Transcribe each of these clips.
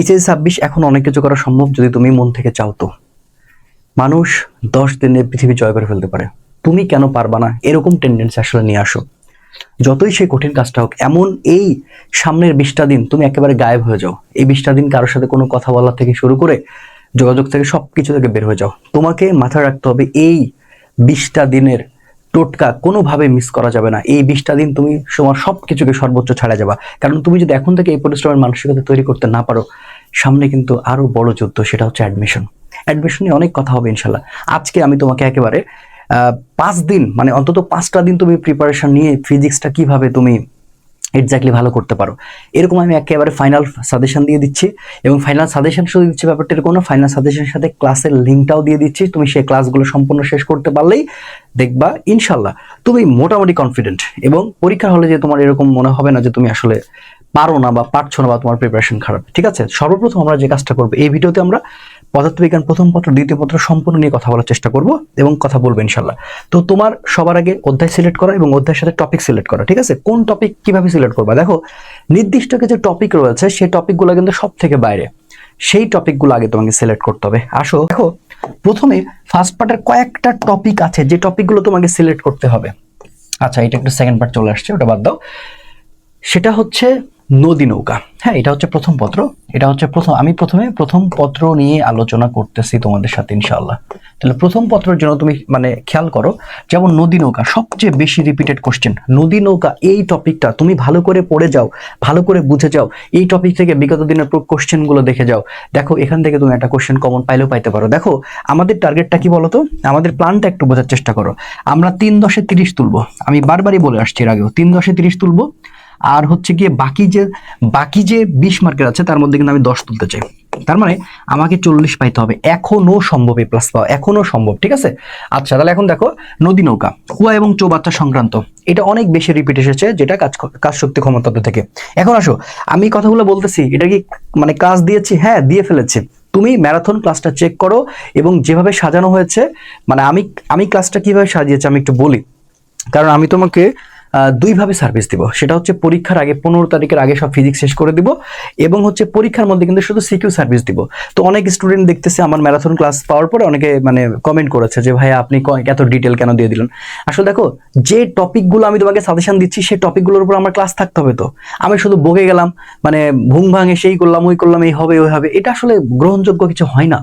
HSC 26 এখন অনেক কিছু করা সম্ভব যদি তুমি মন থেকে চাও। তো মানুষ 10 দিনে পৃথিবী জয় করে ফেলতে পারে, তুমি কেন পারবা না? এরকম টেন্ডেন্সি আসলে নিয়ে আসো। যতই সেই কঠিন কাজটা হোক, এমন এই সামনের 20টা দিন তুমি একেবারে গায়েব হয়ে যাও। এই 20টা দিন কারোর সাথে কোনো কথা বলা থেকে শুরু করে যোগাযোগ থেকে সবকিছু থেকে বের হয়ে যাও। তোমাকে মাথায় রাখতে হবে এই 20টা দিনের টোটকা কোনোভাবে মিস করা যাবে না। এই 20টা দিন তুমি তোমার সবকিছুকে সর্বোচ্চ ছাড়া যাবা, কারণ তুমি যদি এখন থেকে এই পরিশ্রমের মানসিকতা তৈরি করতে না পারো, সামনে কিন্তু আরো বড় যুদ্ধ, সেটা হচ্ছে অ্যাডমিশন নিয়ে অনেক কথা হবে ইনশাল্লাহ। আজকে আমি তোমাকে একেবারে 5 দিন, মানে অন্তত 5টা দিন তুমি প্রিপারেশন নিয়ে ফিজিক্সটা কিভাবে তুমি এক্স্যাক্টলি ভালো করতে পারো, এরকম আমি একেবারে ফাইনাল সাজেশন দিয়ে দিচ্ছি। এবং ফাইনাল সাজেশন শুধু দিচ্ছি ব্যাপারটা এরকম না, ফাইনাল সাজেশনের সাথে ক্লাসের লিঙ্কটাও দিয়ে দিচ্ছি। তুমি সেই ক্লাসগুলো সম্পূর্ণ শেষ করতে পারলেই দেখবা ইনশাল্লাহ তুমি মোটামুটি কনফিডেন্ট, এবং পরীক্ষা হলে যে তোমার এরকম মনে হবে না যে তুমি আসলে পারো না বা পারছো না বা তোমার প্রিপারেশন খারাপ। ঠিক আছে, সর্বপ্রথম আমরা যে কাজটা করবো, এই ভিডিওতে আমরা পদার্থবিজ্ঞান প্রথম পত্র দ্বিতীয় পত্র সম্পূর্ণ নিয়ে কথা বলার চেষ্টা করব এবং কথা বলবো ইনশাল্লাহ। তো তোমার সবার আগে অধ্যায় সিলেক্ট করা এবং অধ্যায়ের সাথে টপিক সিলেক্ট করা। ঠিক আছে, কোন টপিক কিভাবে সিলেক্ট করবা? দেখো, নির্দিষ্ট কিছু টপিক রয়েছে, সেই টপিকগুলো কিন্তু সব থেকে বাইরে, সেই টপিকগুলো আগে তোমাকে সিলেক্ট করতে হবে। আসো দেখো, প্রথমে ফার্স্ট পার্টের কয়েকটা টপিক আছে যে টপিকগুলো তোমাকে সিলেক্ট করতে হবে। আচ্ছা, এটা একটু সেকেন্ড পার্ট চলে আসছে, ওটা বাদ দাও। সেটা হচ্ছে নদী নৌকা। হ্যাঁ, এটা হচ্ছে প্রথম পত্র। এটা হচ্ছে আমি প্রথমে প্রথম পত্র নিয়ে আলোচনা করতেছি তোমাদের সাথে ইনশাআল্লাহ। তাহলে প্রথম পত্রের জন্য তুমি মানে খেয়াল করো, যেমন নদী নৌকা সবচেয়ে বেশি রিপিটেড কোশ্চেন। নদী নৌকা এই টপিকটা তুমি ভালো করে পড়ে যাও, ভালো করে বুঝে যাও। এই টপিক থেকে বিগত দিনের কোশ্চেনগুলো দেখে যাও। দেখো, এখান থেকে তুমি একটা কোশ্চেন কমন পাইলেও পাইতে পারো। দেখো, আমাদের টার্গেটটা কি বলতো? আমাদের প্ল্যানটা একটু বোঝার চেষ্টা করো। আমরা 3×10=30 তুলবো। আমি বারবারই বলে আসছি এর আগেও, 3×10=30 তুলবো। আর হচ্ছে গিয়ে বাকি যে 20 মার্কের আছে তার মধ্যে কিন্তু আমি 10 তুলতে চাই। তার মানে আমাকে 40 পাইতে হবে। এখনো সম্ভব এ প্লাস পাওয়া, এখনো সম্ভব। ঠিক আছে, আচ্ছা তাহলে এখন দেখো, নদী নৌকা, কুয়া এবং চৌবাচ্চা সংক্রান্ত, এটা অনেক বেশি রিপিট এসেছে, যেটা কাজ শক্তি ক্ষমতা থেকে। এখন আসো, আমি কথাগুলো বলতেছি, এটা কি মানে কাজ দিয়েছি? হ্যাঁ, দিয়ে ফেলেছি। তুমি ম্যারাথন ক্লাসটা চেক করো এবং যেভাবে সাজানো হয়েছে, মানে আমি ক্লাসটা কিভাবে সাজিয়েছি আমি একটু বলি, কারণ আমি তোমাকে দুইভাবে সার্ভিস দিব। সেটা হচ্ছে পরীক্ষার আগে 15 তারিখের আগে সব ফিজিক্স শেষ করে দিব, এবং হচ্ছে পরীক্ষার মধ্যে কিন্তু শুধু সিকিউ সার্ভিস দিব। তো অনেক স্টুডেন্ট দেখতেছে আমার ম্যারাথন ক্লাস পাওয়ার পরে অনেকে মানে কমেন্ট করেছে যে ভাই আপনি এত ডিটেল কেন দিয়ে দিলেন। আসলে দেখো, যে টপিকগুলো আমি তোমাকে সাজেশন দিচ্ছি সেই টপিকগুলোর উপর আমার ক্লাস থাকতে হবে। তো আমি শুধু বকে গেলাম, মানে ভুং ভাঙে সেই করলাম ওই করলাম, এই হবে ওই হবে, এটা আসলে গ্রহণযোগ্য কিছু হয় না।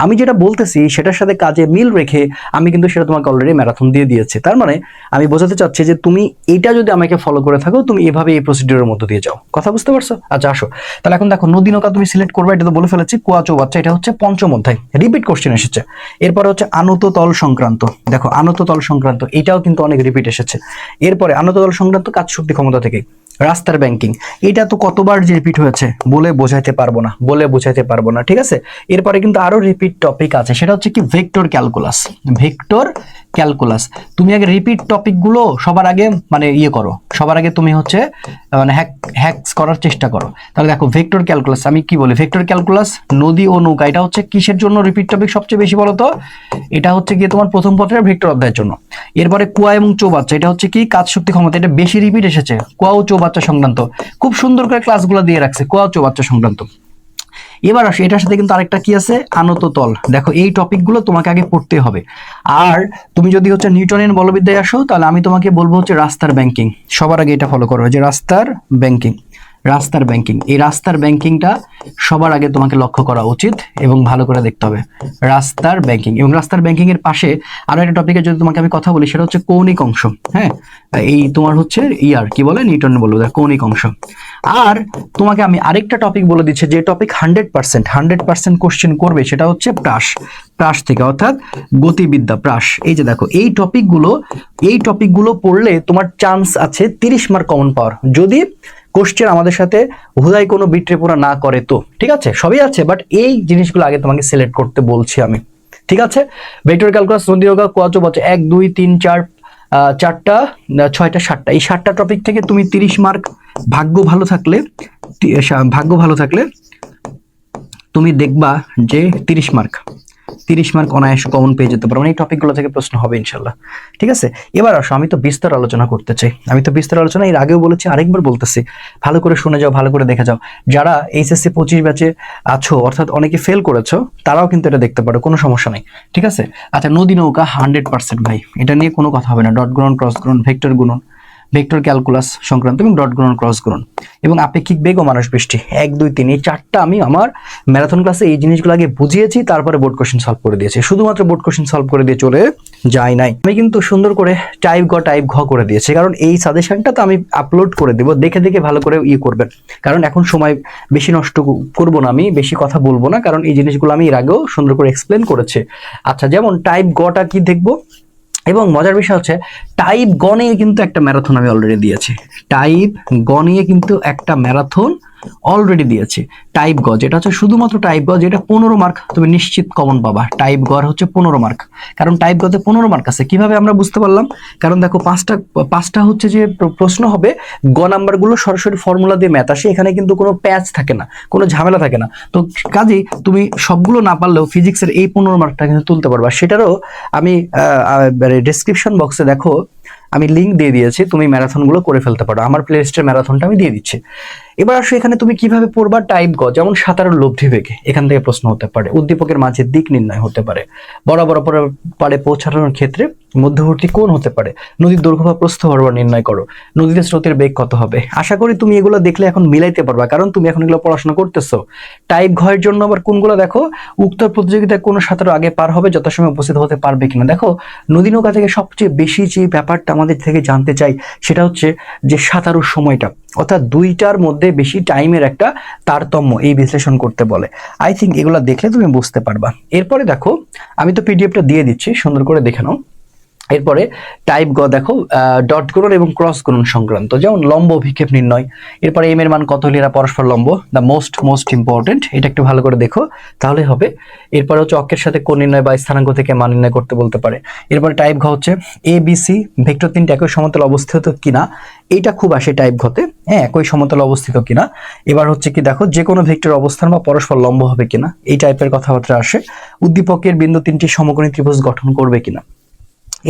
আমি যেটা বলতেছি সেটার সাথে কাজে মিল রেখে আমি কিন্তু সেটা তোমাকে অলরেডি ম্যারাথন দিয়ে দিয়েছি। তার মানে আমি বোঝাতে চাচ্ছি যে তুমি এটা যদি আমাকে ফলো করে থাকো, তুমি এভাবে এই প্রসিডিউরের মধ্যে দিয়ে যাও। কথা বুঝতে পারছো? আচ্ছা আসো, তাহলে এখন দেখো, নদী নৌকা তুমি সিলেক্ট করবে, এটা তো বলে ফেলেছি। কুয়া চৌবাচ্চা, এটা হচ্ছে পঞ্চম অধ্যায়, রিপিট কোশ্চেন এসেছে। এরপরে হচ্ছে আনত তল সংক্রান্ত। দেখো, আনত তল সংক্রান্ত এটাও কিন্তু অনেক রিপিট এসেছে। এরপরে আনত তল সংক্রান্ত কাজ শক্তি ক্ষমতা থেকে। রাস্তার ব্যাংকিং, এটা তো কতবার যে রিপিট হয়েছে বলে বোঝাইতে পারবো না। ঠিক আছে, এরপরে কিন্তু আরো রিপিট টপিক আছে, সেটা হচ্ছে কি ভেক্টর ক্যালকুলাস। তুমি আগে রিপিট টপিক গুলো সবার আগে মানে করো, সবার আগে তুমি হচ্ছে মানে হ্যাকস করার চেষ্টা করো। তাহলে দেখো, ভেক্টর ক্যালকুলাস, আমি কি বলি, ভেক্টর ক্যালকুলাস, নদী ও নৌকা, এটা হচ্ছে কিসের জন্য রিপিট টপিক সবচেয়ে বেশি বলতো? এটা হচ্ছে গিয়ে তোমার প্রথম পত্রের ভেক্টর অধ্যায়ের জন্য। এরপরে কুয়া এবং চৌবাচ্চা, এটা হচ্ছে কি কাজ শক্তি ক্ষমতা, এটা বেশি রিপিট এসেছে। কুয়া ও চৌবাচ্চা সংক্রান্ত খুব সুন্দর করে ক্লাসগুলো দিয়ে রাখছে, কুয়া ও চৌবাচ্চা সংক্রান্ত। এবার আসে, এটার সাথে কিন্তু আরেকটা কি আছে, আনত তল। দেখো, এই টপিকগুলো তোমাকে আগে পড়তে হবে। আর তুমি যদি হচ্ছে নিউটনিয়ান বলবিদ্যায় আসো, তাহলে আমি তোমাকে বলবো হচ্ছে রাস্তার ব্যাংকিং। সবার আগে এটা ফলো করো, যে রাস্তার ব্যাংকিং। এই রাস্তার ব্যাংকিংটা সবার আগে তোমাকে লক্ষ্য করা উচিত এবং ভালো করে দেখতে হবে। রাস্তার ব্যাংকিং, এবং রাস্তার ব্যাংকিং এর পাশে আরো একটা টপিকে যদি তোমাকে আমি কথা বলি, সেটা হচ্ছে কৌণিক অংশ। হ্যাঁ, এই তোমার হচ্ছে কি বলে, নিউটন বলবো, কৌণিক অংশ। আর তোমাকে আমি আরেকটা টপিক বলে দিচ্ছি, যে টপিক 100% কোশ্চেন করবে, সেটা হচ্ছে প্রাস থেকে, অর্থাৎ গতিবিদ্যা, প্রাস। এই যে দেখো, এই টপিকগুলো পড়লে তোমার চান্স আছে 30 মার্ক কমন পাওয়ার, যদি কোশ্চেন আমাদের সাথে হুদাই কোনো বিট্রেপোনা না করে। তো ঠিক আছে, সবই আছে, বাট এই জিনিসগুলো আগে তোমাকে সিলেক্ট করতে বলছি আমি। ঠিক আছে, ভেক্টর ক্যালকুলাস, নদী নৌকা, কুয়া চৌবাচ্চা, 1 2 3 4 4টা 6টা 7টা, এই 7টা টপিক থেকে তুমি 30 মার্ক, ভাগ্য ভালো থাকলে তুমি দেখবা যে 30 মার্ক 30 মার্ক অনায়াসে কমন পেয়ে যেতে পারো, মানে এই টপিকগুলো থেকে প্রশ্ন হবে ইনশাল্লাহ। ঠিক আছে, এবার আসো, আমি তো বিস্তার আলোচনা করতে চাই, আমি তো বিস্তার আলোচনা এর আগেও বলেছি, আরেকবার বলতেছি, ভালো করে শুনে যাও, ভালো করে দেখে যাও। যারা এইচএসসি 25 ব্যাচে আছো, অর্থাৎ অনেকে ফেল করেছো, তারাও কিন্তু এটা দেখতে পারো, কোনো সমস্যা নেই। ঠিক আছে, আচ্ছা, নদী নৌকা 100% ভাই, এটা নিয়ে কোনো কথা হবে না। ডট গুণন, ক্রস গুণন, ভেক্টর গুণন, ভেক্টর ক্যালকুলাস সংক্রান্ত এবং ডট গুণন, ক্রস গুণন এবং আপেক্ষিক বেগ ও মানুষ বৃষ্টি, 1 2 3, এই চারটা আমি আমার ম্যারাথন ক্লাসে এই জিনিসগুলো আগে বুঝিয়েছি, তারপরে বোর্ড কোশ্চেন সলভ করে দিয়েছি। শুধুমাত্র বোর্ড কোশ্চেন সলভ করে দিয়ে চলে যাই নাই, আমি কিন্তু সুন্দর করে টাইপ ঘ করে দিয়েছি, কারণ এই সাজেশনটা তো আমি আপলোড করে দেবো, দেখে দেখে ভালো করে করবেন। কারণ এখন সময় বেশি নষ্ট করব না, আমি বেশি কথা বলবো না, কারণ এই জিনিসগুলো আমি এর আগেও সুন্দর করে এক্সপ্লেন করেছি। আচ্ছা, যেমন টাইপ ঘটা কি দেখবো, এবং মজার বিষয় হচ্ছে টাইপ গ নিয়ে কিন্তু একটা ম্যারাথন আমি অলরেডি দিয়েছি, টাইপ গ নিয়ে কিন্তু একটা ম্যারাথন অলরেডি দিয়েছি। টাইপ গ যেটা হচ্ছে শুধুমাত্র টাইপ গ, যেটা 15 মার্ক তুমি নিশ্চিত কমন পাবা। টাইপ গ হচ্ছে 15 মার্ক, কারণ টাইপ গতে 15 মার্ক আছে। কিভাবে আমরা বুঝতে পারলাম? কারণ দেখো পাঁচটা হচ্ছে যে প্রশ্ন হবে, গ নাম্বারগুলো সরাসরি ফর্মুলা দিয়ে ম্যাথ আসে, এখানে কিন্তু কোনো প্যাচ থাকে না, কোনো ঝামেলা থাকে না। তো কাজেই তুমি সবগুলো না পারলেও ফিজিক্সের এই 15 মার্কটা কিন্তু তুলতে পারবা। সেটারও আমি ডেসক্রিপশন বক্সে দেখো আমি লিঙ্ক দিয়ে দিয়েছি, তুমি ম্যারাথনগুলো করে ফেলতে পারো, আমার প্লে লিস্টের ম্যারাথনটা আমি দিয়ে দিচ্ছি। এবার আসো, এখানে তুমি কিভাবে পড়বা টাইপ গ, যেমন সাঁতারের লব্ধি বেগে, এখান থেকে প্রশ্ন হতে পারে। উদ্দীপকের মাঝে দিক নির্ণয় হতে পারে। বরাবর পারে পৌঁছানোর ক্ষেত্রে মধ্যবর্তী কোণ হতে পারে। নদীর দৈর্ঘ্য বা প্রস্থ বরাবর নির্ণয় করো। নদীতে স্রোতের বেগ কত হবে। আশা করি তুমি এগুলো দেখলে এখন মিলাইতে পারবা, কারণ তুমি এখন এগুলো পড়াশোনা করতেছো। টাইপ ঘ এর জন্য আবার কোনগুলো দেখো, উক্ত প্রতিযোগিতায় কোন সাঁতারু আগে পার হবে, যথাসময়ে উপস্থিত হতে পারবে কিনা। দেখো, নদী নৌকা থেকে সবচেয়ে বেশি যে ব্যাপারটা আমাদের থেকে জানতে চাই, সেটা হচ্ছে যে সাঁতারুর সময়টা, অর্থাৎ দুইটার মধ্যে বেশি টাইমের একটা তারতম্য এই বিশ্লেষণ করতে বলে। আই থিঙ্ক এগুলো দেখলে তুমি বুঝতে পারবা। এরপরে দেখো, আমি তো পিডিএফটা দিয়ে দিচ্ছি, সুন্দর করে দেখে নাও। এরপরে টাইপ গ দেখো, ডট গুণন এবং ক্রস গুণন সংক্রান্ত, যেমন লম্ব অভিক্ষেপ নির্ণয়। এরপরে এম এর মান কত হলে এরা পরস্পর লম্ব, দ্য মোস্ট ইম্পর্টেন্ট, এটা একটু ভালো করে দেখো তাহলে হবে। এরপরে হচ্ছে অক্ষের সাথে কোণ নির্ণয় বা স্থানাঙ্ক থেকে মান নির্ণয় করতে বলতে পারে। এরপরে টাইপ ঘ হচ্ছে এ বি সি ভেক্টর তিনটি একই সমতলে অবস্থিত কিনা, এইটা খুব আসে টাইপ ঘতে, হ্যাঁ, একই সমতলে অবস্থিত কিনা। এবার হচ্ছে কি দেখো, যে কোনো ভেক্টর অবস্থান বা পরস্পর লম্ব হবে কিনা, এই টাইপের কথাবার্তা আসে। উদ্দীপকের বিন্দু তিনটি সমকোণী ত্রিভুজ গঠন করবে কিনা,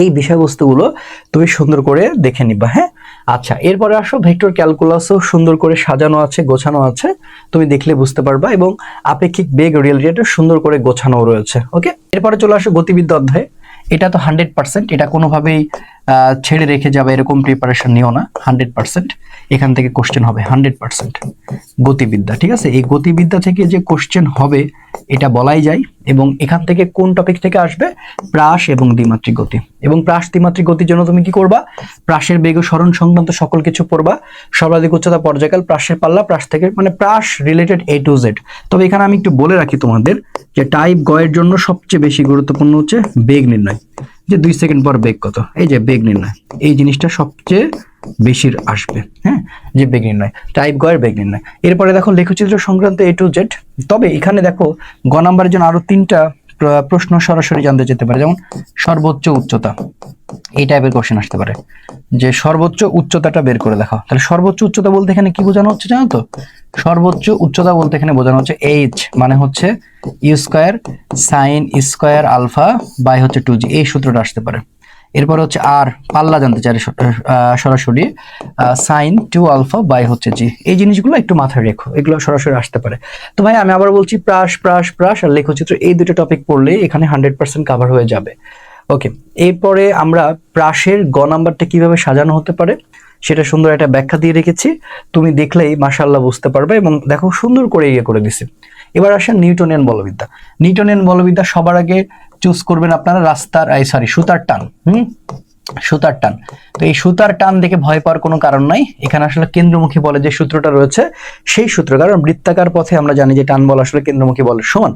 এই বিষয়বস্তুগুলো তুমি সুন্দর করে দেখে নিবা। হ্যাঁ, আচ্ছা, এরপরে আসো, ভেক্টর ক্যালকুলাসও সুন্দর করে সাজানো আছে, গোছানো আছে, তুমি দেখলে বুঝতে পারবা। এবং আপেক্ষিক বেগ রিলেটেড সুন্দর করে গোছানো রয়েছে। ওকে, এরপরে চলে আসো গতিবিদ্যা অধ্যায়। এটা তো 100%, এটা কোনোভাবেই ছেড়ে রেখে যাবে এরকম প্রিপারেশন নিও না। 100% এখান থেকে কোশ্চেন হবে, 100% গতিবিদ্যা। ঠিক আছে, এই গতিবিদ্যা থেকে যে কোশ্চেন হবে এটা বলাই যায়। এবং এখান থেকে কোন টপিক থেকে আসবে, প্রাস এবং দ্বিমাত্রিক গতি। এবং প্রাস দ্বিমাত্রিক গতির জন্য তুমি কি করবা, প্রাসের বেগ ও সরণ সংক্রান্ত সকল কিছু পড়বা। সর্বাধিক উচ্চতা, পর্যায়কাল, প্রাসের পাল্লা, প্রাস থেকে মানে প্রাস রিলেটেড A to Z। তবে এখানে আমি একটু বলে রাখি তোমাদের, যে টাইপ গ এর জন্য সবচেয়ে বেশি গুরুত্বপূর্ণ হচ্ছে বেগ নির্ণয়, যে 2 সেকেন্ড পর বেগ কত, এই যে বেগ নির্ণয়, এই জিনিসটা সবচেয়ে বেশির আসবে। হ্যাঁ, যে বেগ নির্ণয়, টাইপ গ এর বেগ নির্ণয়। এরপরে দেখো লেখচিত্র সংক্রান্ত A to Z। তবে এখানে দেখো গ নাম্বারের জন্য আরো 3টা প্রশ্ন সরাসরি জানতে যেতে পারে, যেমন সর্বোচ্চ উচ্চতা, এই টাইপের কোশ্চেন আসতে পারে, যে সর্বোচ্চ উচ্চতাটা বের করে দেখাও। তাহলে সর্বোচ্চ উচ্চতা বলতে এখানে কি বোঝানো হচ্ছে জানো তো? সর্বোচ্চ উচ্চতা বলতে এখানে বোঝানো হচ্ছে এইচ, মানে হচ্ছে u square sine square alpha by হচ্ছে 2g, এই সূত্রটা আসতে পারে। এরপর হচ্ছে আর পাল্লা জানতে চাই সরাসরি, সাইন 2 আলফা বাই হচ্ছে জি। এই জিনিসগুলো একটু মাথায় রেখো, এগুলো সরাসরি আসতে পারে। তো ভাই আমি আবার বলছি, প্রাস আর লেখচিত্র, এই দুটো টপিক পড়লে এখানে 100% কভার হয়ে যাবে। ওকে, এরপরে আমরা প্রাসের গ নাম্বারটা কিভাবে সাজানো হতে পারে সেটা সুন্দর একটা ব্যাখ্যা দিয়ে রেখেছি, তুমি দেখলেই মাশাআল্লাহ বুঝতে পারবে। এবং দেখো সুন্দর করে করে দিছি। এবার আসেন নিউটনিয়ান বলবিদ্যা। নিউটনিয়ান বলবিদ্যা সবার আগে চুজ করবেন আপনারা সুতার টান। সুতার টান। তো এই সুতার টান দেখে ভয় পাওয়ার কোনো কারণ নাই। এখানে আসলে কেন্দ্রমুখী বলে যে সূত্রটা রয়েছে সেই সূত্র, কারণ বৃত্তাকার পথে আমরা জানি যে টান বল আসলে কেন্দ্রমুখী বলের সমান।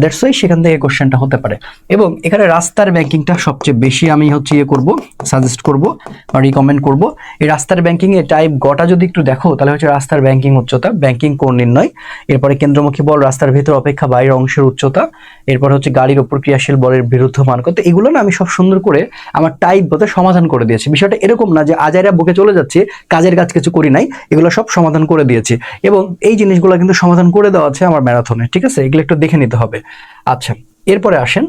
দ্যাটস ওয়াই সেখান থেকে কোশ্চেনটা হতে পারে। এবং এখানে রাস্তার ব্যাংকিংটা সবচেয়ে বেশি আমি হচ্ছে করব, সাজেস্ট করব বা রিকমেন্ড করব। এই রাস্তার ব্যাংকিং এ টাইপ গটা যদি একটু দেখো, তাহলে হচ্ছে রাস্তার ব্যাংকিং উচ্চতা, ব্যাংকিং কোণ নির্ণয়, এরপরে কেন্দ্রমুখী বল, রাস্তার ভিতর অপেক্ষা বাইরের অংশের উচ্চতা, এরপর হচ্ছে গাড়ির উপর ক্রিয়াশীল বলের বিরুদ্ধ মান কত, এগুলো না আমি সব সুন্দর করে আমার টাইপ গতে সমাধান করে দিয়েছি। বিষয়টা এরকম না যে আজাইরা বুকে চলে যাচ্ছে, কাজের কাজ কিছু করি নাই, এগুলো সব সমাধান করে দিয়েছি। এবং এই জিনিসগুলো কিন্তু সমাধান করে দেওয়া আছে আমার ম্যারাথনে। ঠিক আছে, এগুলো একটু দেখে নিতে হবে। আচ্ছা, এরপরে আসেন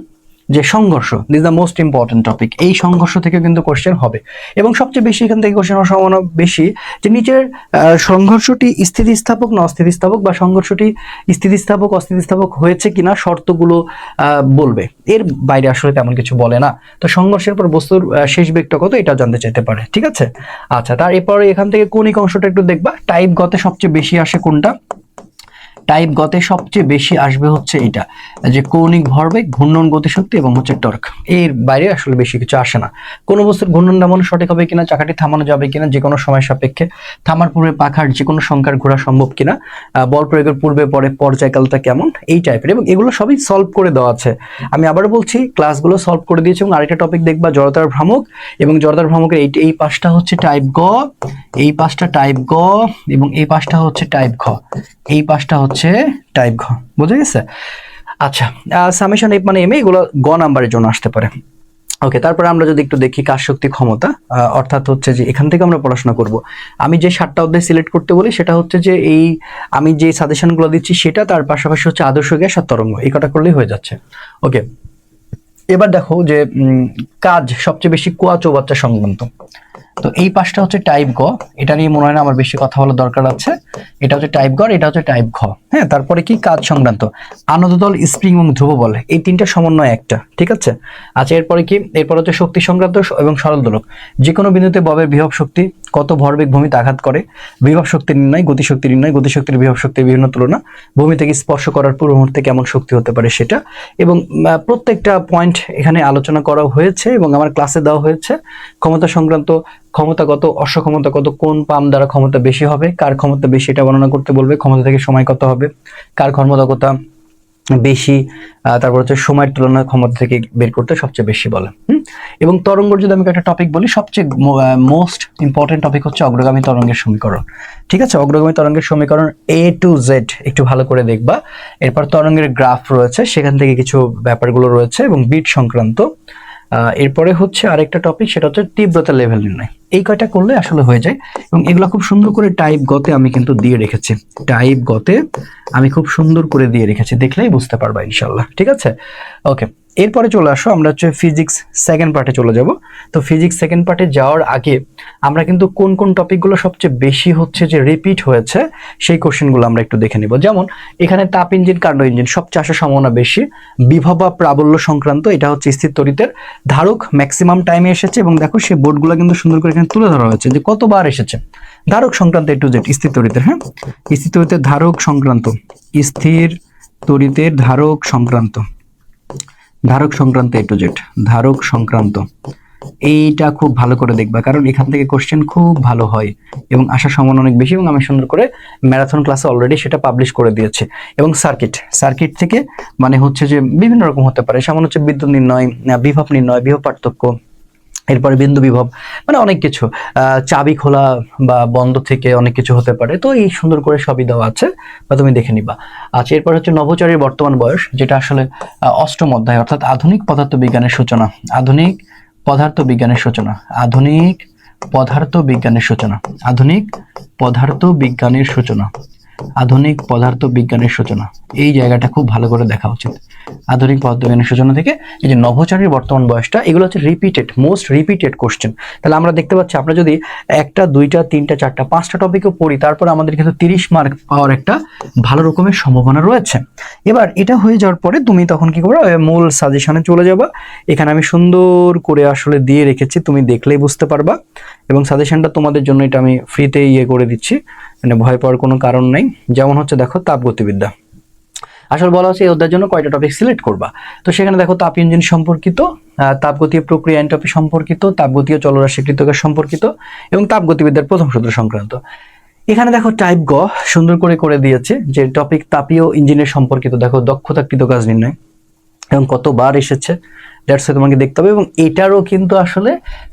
যে সংঘর্ষ, this the most important topic. এই সংঘর্ষ থেকে কিন্তু কোশ্চেন হবে এবং সবচেয়ে বেশি এখান থেকে কোশ্চেন হওয়ার সম্ভাবনা বেশি যে নিচের সংঘর্ষটি স্থিতিস্থাপক না অস্থিতিস্থাপক, বা সংঘর্ষটি স্থিতিস্থাপক অস্থিতিস্থাপক হয়েছে কিনা শর্তগুলো বলবে। এর বাইরে আসলে তেমন কিছু বলে না। তো সংঘর্ষের পর বস্তুর শেষ বেগটা কত এটা জানতে চাইতে পারে, ঠিক আছে। আচ্ছা, তার এরপরে এখান থেকে কৌণিক অংশটা একটু দেখবা। টাইপ গতে সবচেয়ে বেশি আসে কোনটা? টাইপ গতে সবচেয়ে বেশি আসবে হচ্ছে এটা, যে কৌণিক ভরবেগ, ঘূর্ণন গতিশক্তি এবং হচ্ছে টর্ক। এর বাইরে আসলে বেশি কিছু আসে না। কোনো বস্তুর ঘূর্ণন দমন সঠিক হবে কিনা, চাকাটি থামানো যাবে কিনা যে কোনো সময় সাপেক্ষে, থামার পূর্বে পাখার যে কোনো সংখ্যার ঘোরা সম্ভব কিনা, বল প্রয়োগের পূর্বে পরে পর্যায়কালটা কেমন, এই টাইপের। এবং এগুলো সবই সলভ করে দেওয়া আছে। আমি আবারও বলছি, ক্লাসগুলো সলভ করে দিয়েছি। এবং আরেকটা টপিক দেখবা, জড়তার ভ্রামক, এবং জড়তার ভ্রামকের এই পাশটা হচ্ছে টাইপ গ, এই পাশটা টাইপ গ, এবং এই পাশটা হচ্ছে টাইপ ঘ, এই পাশটা হচ্ছে টাইপ ঘ। বুঝে গেছে? আচ্ছা, সামেশন এফ মানে এম এগুলো গ নাম্বারের জন্য আসতে পারে। ওকে, তারপরে আমরা যদি একটু দেখি কাজ শক্তি ক্ষমতা, অর্থাৎ হচ্ছে যে এখান থেকে আমরা পড়াশোনা করব। আমি যে 7টা অধ্যায় সিলেক্ট করতে বলি সেটা হচ্ছে যে এই আমি যে সাজেশনগুলো দিচ্ছি সেটা, তার পাশাপাশি হচ্ছে আদর্শ গ্যাস আর তরঙ্গ, এই কটা করলেই হয়ে যাচ্ছে। ওকে, এবার দেখো যে কাজ সবচেয়ে বেশি কুয়া চৌবাচ্চা সংক্রান্ত। তো এই পাশটা হচ্ছে টাইপ গ, এটা নিয়ে মনে হয় না আমার বেশি কথা বলার দরকার আছে। এটা হচ্ছে টাইপ গ, এটা হচ্ছে টাইপ ঘ। হ্যাঁ, তারপরে কি কাজ সংক্রান্ত, আনন্দদল, স্প্রিং এবং ধ্রুব বল, এই তিনটা সমন্বয় একটা, ঠিক আছে। আচ্ছা, এরপরে কি? এরপর হচ্ছে শক্তি সংক্রান্ত এবং সরল দোলক, যে কোনো বিন্দুতে ববের বিভব শক্তি কত ভরবেগ ভূমিতে আঘাত করে, বিভব শক্তি নির্ণয়, গতিশক্তি নির্ণয়, গতিশক্তির বিভব শক্তির বিভিন্ন তুলনা, ভূমি থেকে স্পর্শ করার পূর্ব মুহূর্তে কেমন শক্তি হতে পারে সেটা। এবং প্রত্যেকটা পয়েন্ট এখানে আলোচনা করা হয়েছে এবং আমার ক্লাসে দেওয়া হয়েছে। ক্ষমতা সংক্রান্ত, ক্ষমতা কত, অসক্ষমতা কত, কোন পাম দ্বারা ক্ষমতা বেশি হবে, কার ক্ষমতা বেশি এটা বর্ণনা করতে বলবে, ক্ষমতা থেকে সময় কত হবে, কার কর্মদক্ষতা বেশি, তারপর হচ্ছে সময়ের তুলনায় ক্ষমতা থেকে বের করতে সবচেয়ে বেশি বলে। এবং তরঙ্গের যদি আমি একটা টপিক বলি, সবচেয়ে মোস্ট ইম্পর্টেন্ট টপিক হচ্ছে অগ্রগামী তরঙ্গের সমীকরণ, ঠিক আছে। অগ্রগামী তরঙ্গের সমীকরণ A to Z একটু ভালো করে দেখবা। এরপর তরঙ্গের গ্রাফ রয়েছে, সেখান থেকে কিছু ব্যাপারগুলো রয়েছে এবং বিট সংক্রান্ত। এরপরে হচ্ছে আরেকটা টপিক, সেটা হচ্ছে তীব্রতা লেভেল নির্ণয়। এই কয়টা করলে আসলে হয়ে যায়। এবং এগুলো খুব সুন্দর করে টাইপ গতে আমি কিন্তু দিয়ে রেখেছি, টাইপ গতে আমি খুব সুন্দর করে দিয়ে রেখেছি, দেখলেই বুঝতে পারবা ইনশাল্লাহ, ঠিক আছে। ওকে, এরপরে চলে আসো, আমরা হচ্ছে ফিজিক্স সেকেন্ড পার্টে চলে যাব। তো ফিজিক্স সেকেন্ড পার্টে যাওয়ার আগে আমরা কিন্তু কোন কোন টপিকগুলো সবচেয়ে বেশি হচ্ছে যে রিপিট হয়েছে সেই কোশ্চেনগুলো আমরা একটু দেখে নিব। যেমন এখানে তাপ ইঞ্জিন, কার্নো ইঞ্জিন সবচেয়ে আসার সম্ভাবনা বেশি। বিভব বা প্রাবল্য সংক্রান্ত, এটা হচ্ছে স্থির তড়িতের ধারক ম্যাক্সিমাম টাইমে এসেছে এবং দেখো সেই বোর্ডগুলো কিন্তু সুন্দর করে এখানে তুলে ধরা হয়েছে যে কতবার এসেছে। ধারক সংক্রান্ত A to Z স্থির তড়িতের, হ্যাঁ, স্থির তড়িতের ধারক সংক্রান্ত, স্থির তড়িতের ধারক সংক্রান্ত, ধারক সংক্রান্ত A to Z, ধারক সংক্রান্ত, এইটা খুব ভালো করে দেখবা, কারণ এখান থেকে কোশ্চেন খুব ভালো হয় এবং আসার সম্ভাবনা অনেক বেশি। এবং আমি সুন্দর করে ম্যারাথন ক্লাসে অলরেডি সেটা পাবলিশ করে দিয়েছি। এবং সার্কিট, সার্কিট থেকে মানে হচ্ছে যে বিভিন্ন রকম হতে পারে, যেমন হচ্ছে বিদ্যুৎ নির্ণয়, বিভব নির্ণয়, বিভব পার্থক্য, এরপরে বিন্দু বিভব, মানে অনেক কিছু, চাবি খোলা বা বন্ধ থেকে অনেক কিছু হতে পারে। তো এই সুন্দর করে সবই দেওয়া আছে, বা তুমি দেখে নিবা। আচ্ছা, এরপর হচ্ছে নভোচারীর বর্তমান বয়স, যেটা আসলে অষ্টম অধ্যায়, অর্থাৎ আধুনিক পদার্থবিজ্ঞানের সূচনা, আধুনিক পদার্থবিজ্ঞানের সূচনা, আধুনিক পদার্থবিজ্ঞানের সূচনা, আধুনিক পদার্থবিজ্ঞানের সূচনা, আধুনিক পদার্থবিজ্ঞানের সূচনা, এই জায়গাটা খুব ভালো করে দেখা উচিত। আধুনিক পদার্থবিজ্ঞানের সূচনা থেকে এই যে নভোচারীর বর্তমান বয়সটা, এগুলো হচ্ছে রিপিটেড, মোস্ট রিপিটেড কোশ্চেন। তাহলে আমরা দেখতে পাচ্ছি, আমরা যদি একটা, দুইটা, তিনটা, চারটা, পাঁচটা টপিকও পড়ি, তারপর আমাদের কিন্তু 30 মার্ক পাওয়ার একটা ভালো রকমের সম্ভাবনা রয়েছে। এবার এটা হয়ে যাওয়ার পরে তুমি তখন কি করবে, মূল সাজেশনে চলে যাবা। এখানে আমি সুন্দর করে আসলে দিয়ে রেখেছি, তুমি দেখলেই বুঝতে পারবা। এবং সাজেশনটা তোমাদের জন্য এটা আমি ফ্রিতে করে দিচ্ছি, মানে ভয় পাওয়ার কোনো কারণ নাই। যেমন হচ্ছে দেখো তাপগতিবিদ্যা, আসলে বলা হচ্ছে এই অধ্যায়ের জন্য কয়টা টপিক সিলেক্ট করবা। তো সেখানে দেখো তাপ ইঞ্জিন সম্পর্কিত, তাপগতীয় প্রক্রিয়া এনট্রপি সম্পর্কিত, তাপগতীয় চলরাশি কৃতকাজ সম্পর্কিত এবং তাপগতিবিদ্যার প্রথম সূত্র সংক্রান্ত। এখানে দেখো টাইপ গ সুন্দর করে করে দিয়েছে যে টপিক তাপীয় ইঞ্জিনের সম্পর্কিত, দেখো দক্ষতা কৃতকাজ নির্ণয় এবং কতবার এসেছে, দ্যাটস তোমাকে দেখতে হবে। এবং এটারও কিন্তু আসলে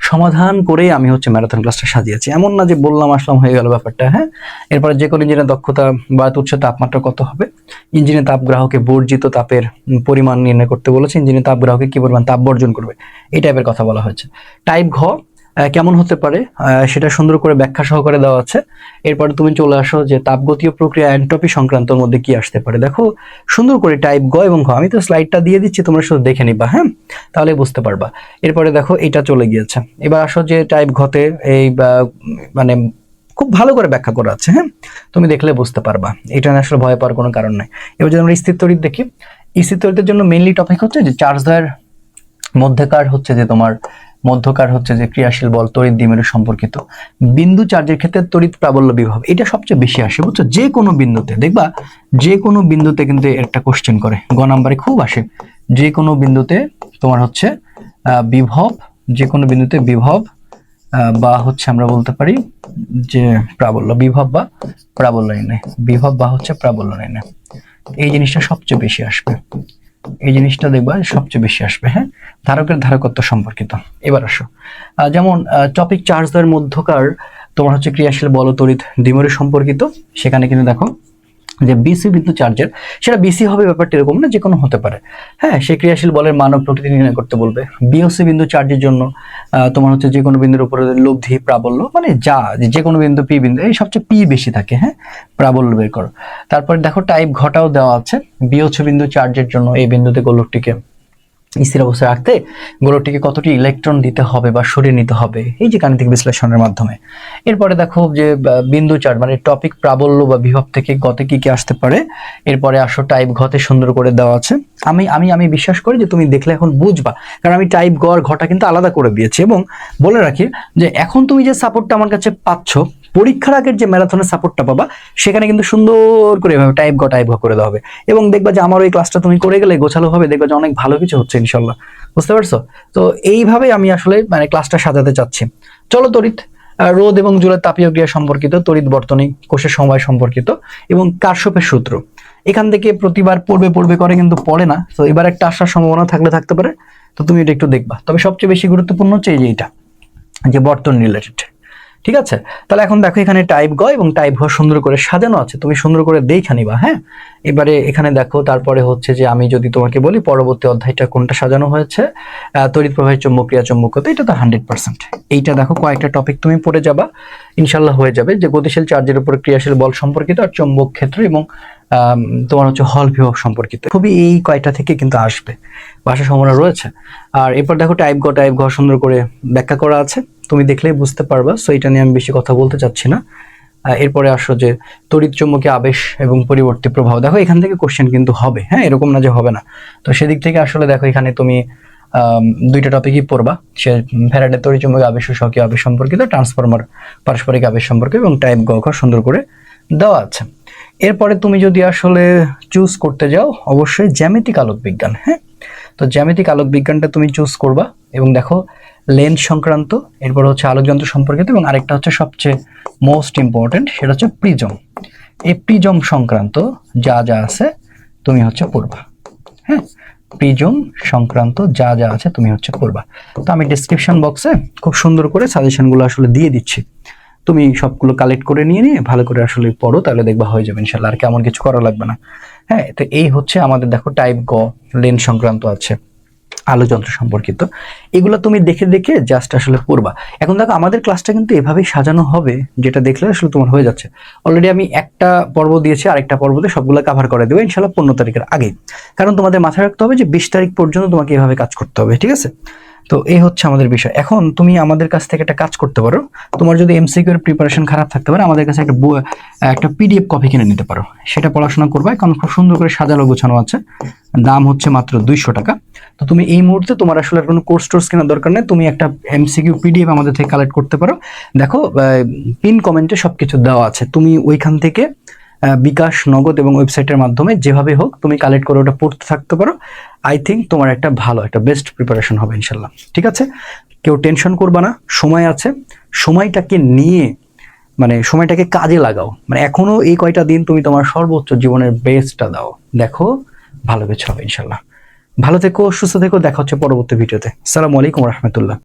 সমাধান করে আমি হচ্ছে ম্যারাথন ক্লাসটা সাজিয়েছি, এমন না যে বললাম আসলাম হয়ে গেল ব্যাপারটা। হ্যাঁ, এরপরে যে কোনো ইঞ্জিনের দক্ষতা বা উচ্চ তাপমাত্রা কত হবে, ইঞ্জিনের তাপ গ্রাহকে বর্জিত তাপের পরিমাণ নির্ণয় করতে বলেছে, ইঞ্জিনের তাপ গ্রাহকে কি পরিমাণ তাপ বর্জন করবে, এই টাইপের কথা বলা হয়েছে। টাইপ ঘ কেমন হতে পারে সেটা সুন্দর করে ব্যাখ্যা সহকারে দেওয়া আছে। এরপরে তুমি চলে আসো যে তাপগতীয় প্রক্রিয়া এন্ট্রপি সংক্রান্তর মধ্যে কি আসতে পারে। দেখো সুন্দর করে টাইপ গ এবং ঘ, আমি তো স্লাইডটা দিয়ে দিচ্ছি, তোমরা শুধু দেখে নিবা, হ্যাঁ, তাহলে বুঝতে পারবা। এরপরে দেখো এটা চলে গিয়েছে। এবার আসো যে টাইপ ঘতে এই মানে খুব ভালো করে ব্যাখ্যা করা আছে, হ্যাঁ, তুমি দেখলে বুঝতে পারবা, এটা আসলে ভয় পাওয়ার কোনো কারণ নাই। এবার যদি আমরা স্থির তড়িৎ দেখি, স্থির তড়িতের জন্য মেইনলি টপিক হচ্ছে যে চার্জদ্বয়ের মধ্যকার হচ্ছে যে তোমার মধ্যকার হচ্ছে যে ক্রিয়াশীল বল তড়িৎ দ্বিমেরু সম্পর্কিত। বিন্দু চার্জের ক্ষেত্রে তড়িৎ প্রাবল্য বিভব এটা সবচেয়ে বেশি আসে, বুঝছো, যে কোনো বিন্দুতে দেখবা, যে কোনো বিন্দুতে কিন্তু একটা কোশ্চেন করে, গ নাম্বারে খুব আসে। যে কোনো বিন্দুতে তোমার হচ্ছে বিভব, যে কোনো বিন্দুতে বিভব বা হচ্ছে আমরা বলতে পারি যে প্রাবল্য, বিভব বা প্রাবল্য নির্ণয়, বিভব বা হচ্ছে প্রাবল্য নির্ণয়, এই জিনিসটা সবচেয়ে বেশি আসবে। এই জিনিসটা দেখবা সবচেয়ে বেশি আসবে, হ্যাঁ, ধারকের ধারকত্ব সম্পর্কিত। এবার আসো যেমন টপিক চার্জের মধ্যকার তোমার হচ্ছে ক্রিয়াশীল বল তড়িৎ দ্বিমেরু সম্পর্কিত, সেখানে কিন্তু দেখো যে বিসি বিন্দু চার্জের, সেটা বিসি হবে ব্যাপারটা এরকম না, যে কোনো হতে পারে, হ্যাঁ, সেই ক্রিয়াশীল বলের মান ও প্রকৃতি নির্ণয় করতে বলবে। বিওসি বিন্দু চার্জের জন্য তোমার হচ্ছে যে কোনো বিন্দুর উপরে লব্ধি প্রাবল্য, মানে যা যে কোনো বিন্দু পি বিন্দু, এই সবচেয়ে পি বেশি থাকে, হ্যাঁ, প্রাবল্য বের করো। তারপরে দেখো টাইপ ঘটাও দেওয়া আছে, বিওসি বিন্দু চার্জের জন্য এই বিন্দুতে গোলকটিকে স্থির অবস্থায় রাখতে গোলকটিকে কতটি ইলেকট্রন দিতে হবে বা সরিয়ে নিতে হবে, এই যে গাণিতিক বিশ্লেষণের মাধ্যমে। এরপরে দেখো যে বিন্দু চার্জ মানে টপিক প্রাবল্য বা বিভব থেকে গতে কি কি আসতে পারে। এরপরে আসো টাইপ ঘতে সুন্দর করে দেওয়া আছে। আমি আমি আমি বিশ্বাস করি যে তুমি দেখলে এখন বুঝবা, কারণ আমি টাইপ গ আর ঘটা কিন্তু আলাদা করে দিয়েছি। এবং বলে রাখি যে এখন তুমি যে সাপোর্টটা আমার কাছে পাচ্ছ, পরীক্ষার আগের যে ম্যারাথনের সাপোর্টটা পাবা, সেখানে কিন্তু সুন্দর করে এভাবে টাইপ ঘ করে দেওয়া হবে। এবং দেখবা যে আমার ওই ক্লাসটা তুমি করে গেলে গোছালো হবে, দেখবা যে অনেক ভালো কিছু হচ্ছে ইনশাল্লাহ, বুঝতে পারছো? তো এইভাবে আমি আসলে মানে ক্লাসটা সাজাতে চাচ্ছি। চলো তড়িৎ রোধ এবং জোড়ার তাপীয় ক্রিয়া সম্পর্কিত, তড়িৎ বর্তনী কোষের সময় সম্পর্কিত এবং কারশফের সূত্র, এখান থেকে প্রতিবার পড়বে করে কিন্তু পড়ে না, তো এবার একটা আসার সম্ভাবনা থাকতে পারে, তো তুমি এটা একটু দেখবা। তবে সবচেয়ে বেশি গুরুত্বপূর্ণ হচ্ছে এই যে এটা, যে বর্তনী রিলেটেড, ঠিক আছে? তাহলে এখন দেখো এখানে টাইপ গ এবং টাইপ ঘ সুন্দর করে সাজানো আছে, তুমি সুন্দর করে দেখে নিবা, হ্যাঁ। এবারে এখানে দেখো তারপরে হচ্ছে যে আমি যদি তোমাকে বলি পরবর্তী অধ্যায়টা কোনটা সাজানো হয়েছে, তড়িৎ প্রবাহের চৌম্বকীয় চৌম্বকতা, এটা তো 100%। এইটা দেখো কয়েকটা টপিক তুমি পড়ে যাবা, ইনশাল্লাহ হয়ে যাবে, যে গতিশীল চার্জের উপর ক্রিয়াশীল বল সম্পর্কিত আর চৌম্বক ক্ষেত্র এবং তোমার হচ্ছে হল বিভব সম্পর্কিত, খুবই এই কয়টা থেকে কিন্তু আসবে, আসার সম্ভাবনা রয়েছে। আর এরপর দেখো টাইপ ঘ সুন্দর করে ব্যাখ্যা করা আছে, তুমি দেখলেই বুঝতে পারবা, সো এটা নিয়ে আমি বেশি কথা বলতে চাচ্ছি না। এরপরে আসো যে তড়িৎ চৌম্বকীয় আবেশ এবং পরিবর্তী প্রভাব, দেখো এখান থেকে কোশ্চেন কিন্তু হবে, হ্যাঁ, এরকম না যে হবে না। তো সেদিক থেকে আসলে দেখো এখানে তুমি দুইটা টপিকই পড়বা, সে ফ্যারাডের তড়িৎ চৌম্বকীয় আবেশ ও স্বকীয় আবেশ সম্পর্কিত, ট্রান্সফরমার পারস্পরিক আবেশ সম্পর্কে, এবং টাইপ ঘ সুন্দর করে দেওয়া আছে। এরপরে তুমি যদি আসলে চুজ করতে যাও, অবশ্যই জ্যামিতিক আলোক বিজ্ঞান, হ্যাঁ, তো জ্যামিতিক আলোক বিজ্ঞানটা তুমি চুজ করবা। এবং দেখো লেন্স সংক্রান্ত, এরপর হচ্ছে আলোকযন্ত্র সম্পর্কিত, এবং আরেকটা হচ্ছে সবচেয়ে মোস্ট ইম্পর্টেন্ট, সেটা হচ্ছে প্রিজম। এই প্রিজম সংক্রান্ত যা যা আছে তুমি হচ্ছে পড়বা, হ্যাঁ, প্রিজম সংক্রান্ত যা যা আছে তুমি হচ্ছে পড়বা। তো আমি ডেসক্রিপশন বক্সে খুব সুন্দর করে সাজেশনগুলো আসলে দিয়ে দিচ্ছি, তুমি সবগুলো কালেক্ট করে নিয়ে ভালো করে আসলে পড়ো, তাহলে দেখবা হয়ে যাবে ইনশাল্লাহ, আর কেমন কিছু করা লাগবে না, হ্যাঁ। তো এই হচ্ছে আমাদের দেখো টাইপ গ, লেন্স সংক্রান্ত আছে, আলোকযন্ত্র সম্পর্কিত, এগুলো তুমি দেখে দেখে জাস্ট আসলে পড়বা। এখন দেখো আমাদের ক্লাসটা কিন্তু এভাবেই সাজানো হবে, যেটা দেখলে আসলে তোমার হয়ে যাচ্ছে। অলরেডি আমি একটা পর্ব দিয়েছি, আরেকটা পর্বতে সবগুলো কভার করে দেবো ইনশাল্লাহ 15 তারিখের আগে, কারণ তোমাদের মাথায় রাখতে হবে যে 20 তারিখ পর্যন্ত তোমাকে এভাবে কাজ করতে হবে, ঠিক আছে? তো এই হচ্ছে আমাদের বিষয়। এখন তুমি আমাদের কাছ থেকে একটা কাজ করতে পারো, তোমার যদি এমসিকিউ এর প্রিপারেশন খারাপ থাকতে পারে, আমাদের কাছে একটা পিডিএফ কপি কিনে নিতে পারো, সেটা পড়াশোনা করবে, কারণ খুব সুন্দর করে সাজানো গোছানো আছে, দাম হচ্ছে মাত্র 200 টাকা। তো তুমি এই মুহূর্তে তোমার আসলে কোনো কোর্স টোর্স কেনার দরকার নেই, তুমি একটা এমসিকিউ পিডিএফ আমাদের থেকে কালেক্ট করতে পারো। দেখো পিন কমেন্টে সবকিছু দেওয়া আছে, তুমি ওইখান থেকে বিকাশ, নগদ এবং ওয়েবসাইটের মাধ্যমে যেভাবে হোক তুমি কালেক্ট করে ওটা পড়তে থাকতে পারো। আই থিঙ্ক তোমার একটা ভালো একটা বেস্ট প্রিপারেশন হবে ইনশাল্লাহ, ঠিক আছে? কেউ টেনশন করবা না, সময় আছে, সময়টাকে নিয়ে মানে সময়টাকে কাজে লাগাও, মানে এখনো এই কয়টা দিন তুমি তোমার সর্বোচ্চ জীবনের বেস্টটা দাও, দেখো ভালো কিছু হবে ইনশাল্লাহ। ভালো থেকো, সুস্থ থেকো, দেখা হচ্ছে পরবর্তী ভিডিওতে। আসসালামু আলাইকুম রহমতুল্লাহ।